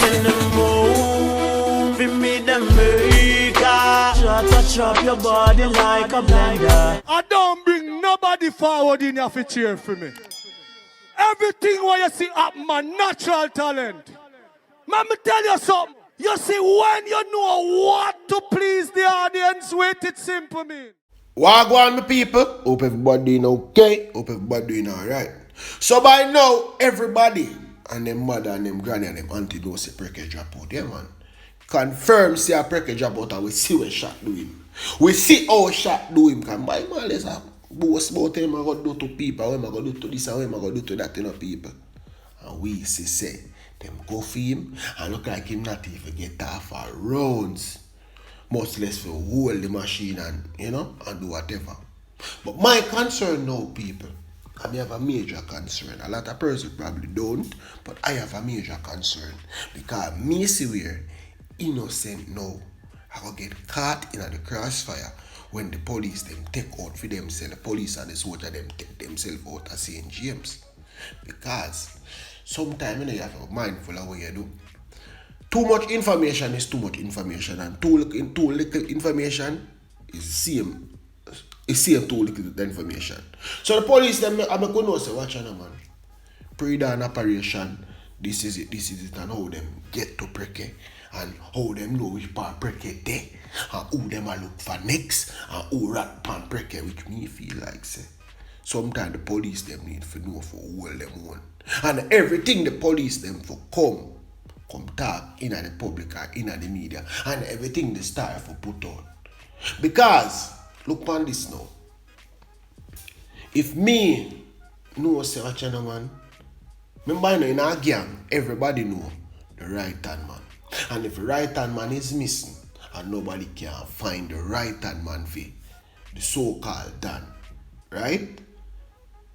In the movie, me the maker. Shut to chop your body like a blender. I don't bring nobody forward in here for cheer for me. Everything what you see up, man, natural talent. Let me tell you something. You see, when you know what to please the audience with, it's simple, man. Wagwan, my people. Hope everybody doing okay. Hope everybody doing alright. So by now, everybody and them mother and them granny and them auntie know say Precky drop out. Yeah, man. Confirm say a Precky drop out and we see what shot do him. We see how shot do him. Can buy man, let's have boast about him. I got do to people. What am I going to do to this and what am I going to do to that, you know, people. And we see say, them go for him and look like him not even get off a rounds. Much less for hold the machine and, you know, and do whatever. But my concern now, people, I have a major concern. A lot of persons probably don't, but I have a major concern. Because me see where innocent now I go get caught in the crossfire when the police them take out for themselves. The police and the soldier them take themselves out of St. James. Because sometimes you have to be mindful of what you do. Too much information is too much information, and too little information is same. It's same too little information. So the police them I'm gonna know say watch on man. Pre-dawn operation, this is it, and how them get to Precky, and how them know which part Precky there, and who them a look for next, and who rat pan Precky, which me feel like say. Sometimes the police them need to know for all them one. And everything the police them for come talk in the public or in the media, and everything they start for put on. Because look on this now. If me know say what channel man, remember in our gang, everybody know the right hand man. And if the right hand man is missing and nobody can find the right hand man for the so-called Dan, right?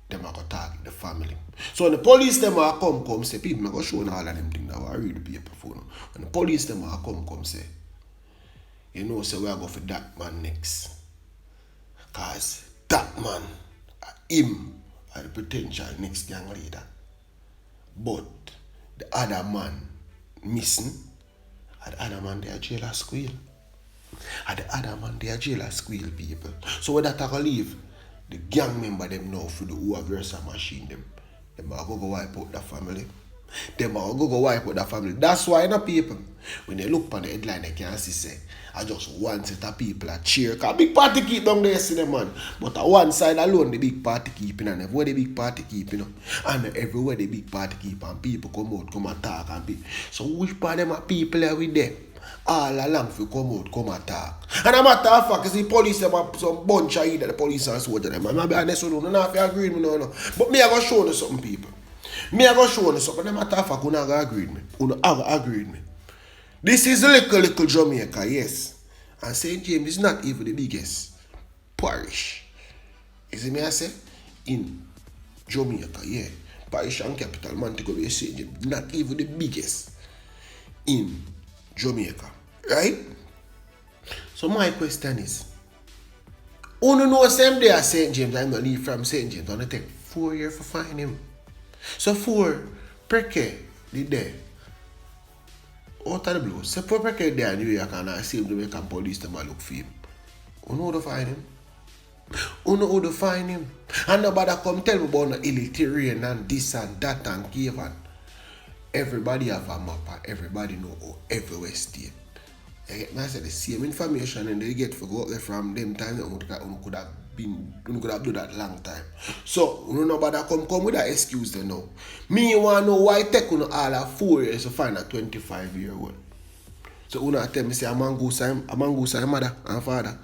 Them are going to target the family. So when the police them are come say, people are going to show all of them things that I read the paper for now. When the police them are come say, you know, say we are going for that man next. Because that man, him, are the potential next gang leader. But the other man missing, and the other man they are jail or squeal. And the other man they are jail or squeal people. So when that I leave, the gang member them know for the who have versa machine them are go wipe out the family. Them are go wipe out the family. That's why no people, when they look on the headline, they can see say, I just one set of people a cheer. Cause big party keep down there, see them man. But on one side alone, the big party keeping, and everywhere the big party keep, you know. And everywhere the big party keep, and people come out, come and talk and be. So which part of them are people are with them? All along for come out, come attack. And a matter of fact, the police have some bunch of either the police and soldiers them. I'm be honest with you, no have to agree with me, no. But me I go show you something, people. Me I go show you something. The matter of fact, you not gonna agree with me. You not agree with me. This is little Jamaica, yes. And St. James is not even the biggest parish. You see me I say? In Jamaica, yeah. Parish and capital, Montego Bay, St. James, not even the biggest in Jamaica, right? So my question is, who know same day as St. James, I'm gonna leave from St. James, I'm gonna take 4 years for find him. So 4, Precky did there. Out of the blue. So 4 Precky there in New York and I see him Jamaican police them look for him. Who know how to find him? Who know how to find him? And nobody come tell me about the illiterate and this and that and Kevin. Everybody have a map and everybody know how everywhere state. I said the same information and they get for go up there from them time that could have done that long time. So nobody come with that excuse they know. Me want to know why it take all of 4 years to find a 25-year-old. So you tell me say a mongoose and mother and father.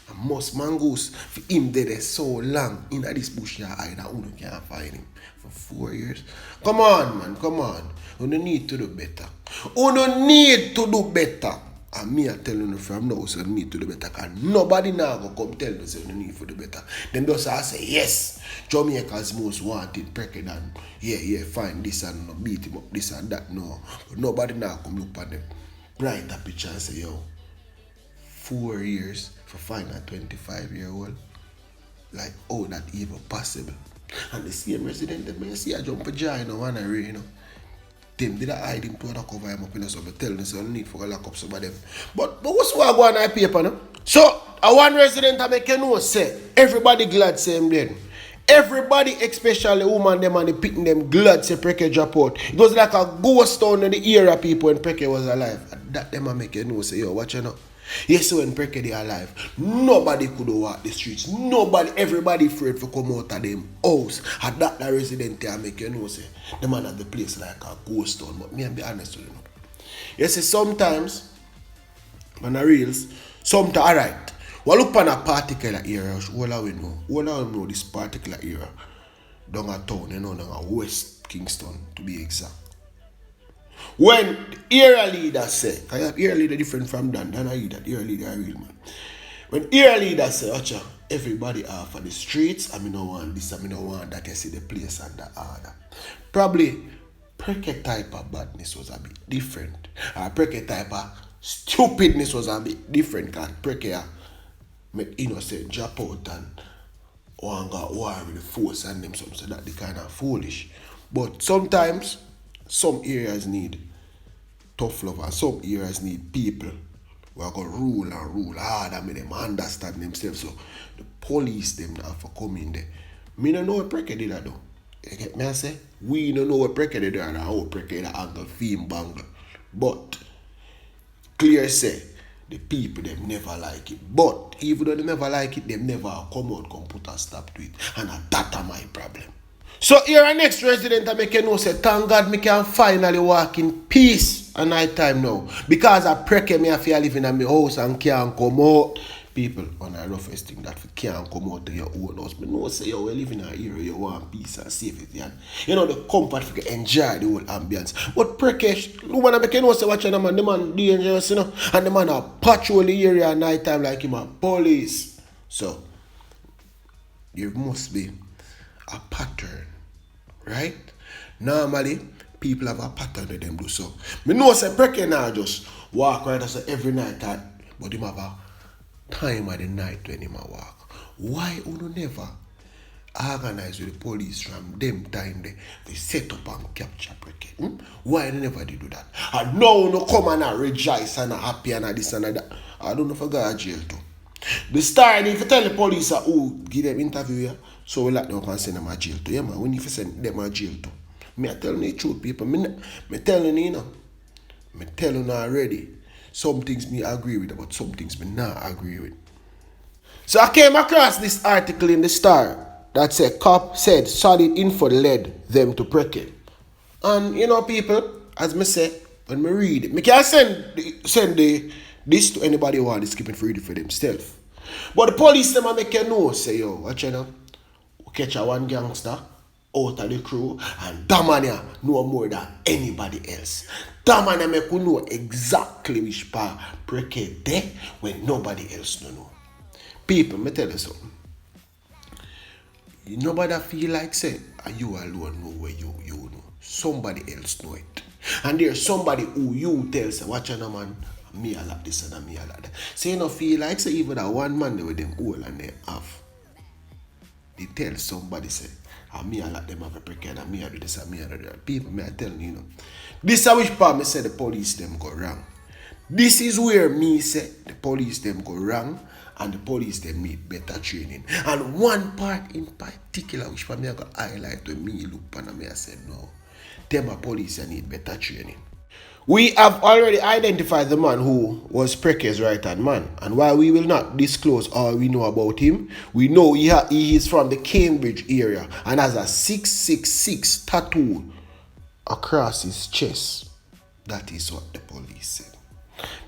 A must mongoose for him dead so long in this bush here that you can't find him for 4 years. Come on, man, come on. You need to do better. You need to do better. And me I tell you from now, so you need to do better. Because nobody now go come tell you say you need to do better. Then just I say, yes, Jamaica's most wanted Precky than, yeah, fine, this and beat him up, this and that, no. But nobody now come look at them, bright a picture and say, yo, 4 years for finding a 25-year-old. Like, oh, that even possible. And the same resident, they may see I jump a jar, you know, and I you know. them did I hide him to cover him up in so I tell them so I need for lock up some of them. But what's what I go on I paper no? So one resident I make you know say everybody glad say him then. Everybody, especially woman them and the picking them glad say Precky drop out. It was like a ghost town in the era people when Precky was alive. And that them I make you know say yo watch you know. Yes, when Precky they alive, nobody could walk the streets. Nobody, everybody afraid for come out of them house. And that the resident there make you know say the man at the place like a ghost town. But me and be honest with you. You see sometimes when I reels, sometimes alright. Well, look on a particular area, all we know this particular area. Down a town, you know, down a West Kingston to be exact. When the area leader say, I have area leader different from Dan I that area leader a real man. When area leader say, Ocha, everybody off on the streets, I mean no want this, I mean no want that, you see the place and the order. Probably Precky type of badness was a bit different. Precky type of stupidness was a bit different because Precky make innocent drop out and one got war with the force and them some so that they kind of foolish. But sometimes some areas need tough love and some areas need people who are going to rule hard and make them understand themselves. So the police them now for coming there. Me don't know what Precky did that though. You get me I say? We don't know what Precky did and how Precky did angle theme bangle. But clear say the people them never like it. But even though they never like it, they never come out come put a stop to it. And that's my problem. So here our next resident I make you know say thank God me can finally walk in peace at night time now. Because I Precky me I feel living in my house and can't come out. People on a roughest thing that can't come out to your own house. But no say you live in an area you want peace and safety and you know the comfort for enjoy the whole ambience. But Precky, woman I make you know say watch the man dangerous, you know, and the man a patrol the area at night time like him a police. So there must be a pattern, right? Normally people have a pattern with them do so. Me know say Precky now just walk right as every night but him have a time of the night when him a walk. Why you never organize with the police from them time they set up and capture Precky? Why they never did do that? And now no come and rejoice and happy and this and that. I don't know if I go to jail too. The star if you tell the police give them interview here, so we let them and send them to jail too. Yeah man, we need to send them to jail too. Me I telling you the truth people. Me telling you know. Me telling you already. Some things me agree with, but some things me not agree with. So I came across this article in the Star that said cop said solid info led them to Precky. And you know people, as me say, when me read it, me can send this to anybody who want to skip it for read it for themselves. But the police them make you know, say yo, watch you know, we catch a one gangster out of the crew and that man here know more than anybody else. That man make you know exactly which part Precky there when nobody else don't know. People, me tell you something. Nobody feel like say, you alone know where you know. Somebody else know it. And there's somebody who you tell say, watch out man, me a like this and me a like that. So you don't feel like say even that one man there with them all and they have. They tell somebody say, me I like them have a Precky and me I do this and me I do that. People, me I tell you know. This is which part me say the police them go wrong. This is where me say the police them go wrong and the police them need better training. And one part in particular which part me I go highlight when me look and me I said no. Them a police need better training. We have already identified the man who was Precky's right-hand man. And while we will not disclose all we know about him, we know he is from the Cambridge area and has a 666 tattoo across his chest. That is what the police said.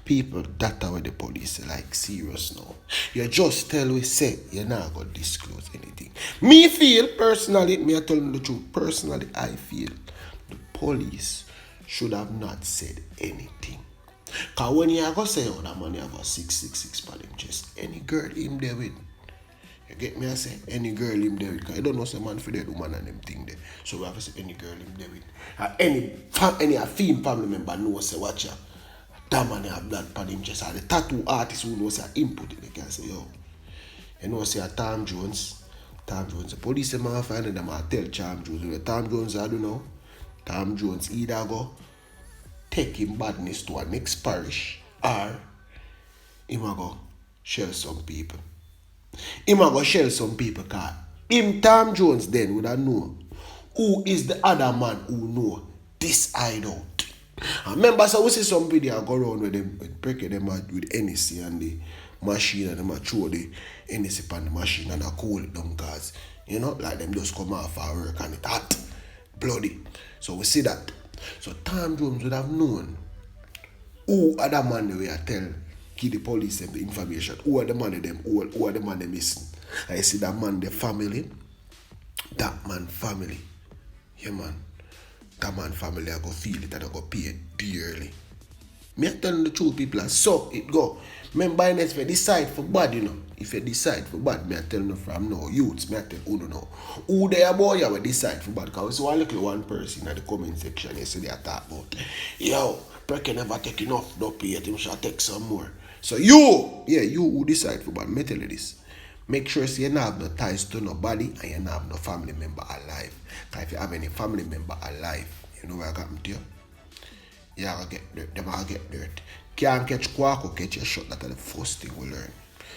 People, that's what the police say, like serious now. You just tell we say you're not going to disclose anything. Me feel, personally, me I tell you the truth, personally I feel the police should have not said anything. Because when you go say, oh, that man have a 666 for him chest, any girl him there with. You get me I say? Any girl him there with. Because I don't know some man for that woman and them thing there. So we have to say any girl him there with. Any female family member knows say, watch out. That man have blood for him chest. And the tattoo artist who knows say input it, they can say, yo. You know say Tom Jones. The police them find them, I tell Tom Jones. Tom Jones, I don't know. Tom Jones either go take him badness to a next parish, or him a go shell some people. Him a go shell some people cause him Tom Jones then would have know who is the other man who know this hideout. And remember, so we see some video go around with them with Precky them with NEC and the machine and them throw the NEC on the machine and I cool it down cause you know like them just come off our work and it hot, bloody. So we see that. So Tom Jones would have known who other man they were tell give the police them the information. Who are the man them who are the man they missing. And you see that man the family, that man family. Yeah man. That man family I go feel it and I go pay it dearly. Me I tell the truth people and so it go. Remember if you decide for bad, you know. If you decide for bad, me I tell no from no youths, me I tell who don't know. Who they are boy you will decide for bad. Because we saw one person in the comment section yesterday I talk about yo, Precky never take enough, don't pay it, him shall take some more. So you who decide for bad, me tell you this. Make sure so you don't have no ties to nobody and you don't have no family member alive. Because if you have any family member alive, you know what happened to you? You're going to get dirt. They're going to get dirt. Can't catch quack or catch a shot. That's the first thing we learn.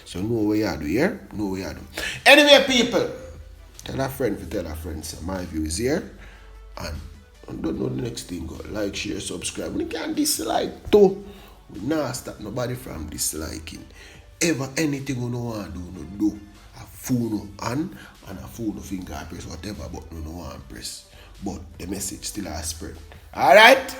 So know what you do here. Know what you do. Anyway, people, tell a friend to tell a friend. So my view is here. And I don't know the next thing. Go like, share, subscribe. We can dislike too. We not stop nobody from disliking. Ever anything you don't want to do, no do. A phone on and a phone finger press, whatever button you don't want to press. But the message still has spread. Alright?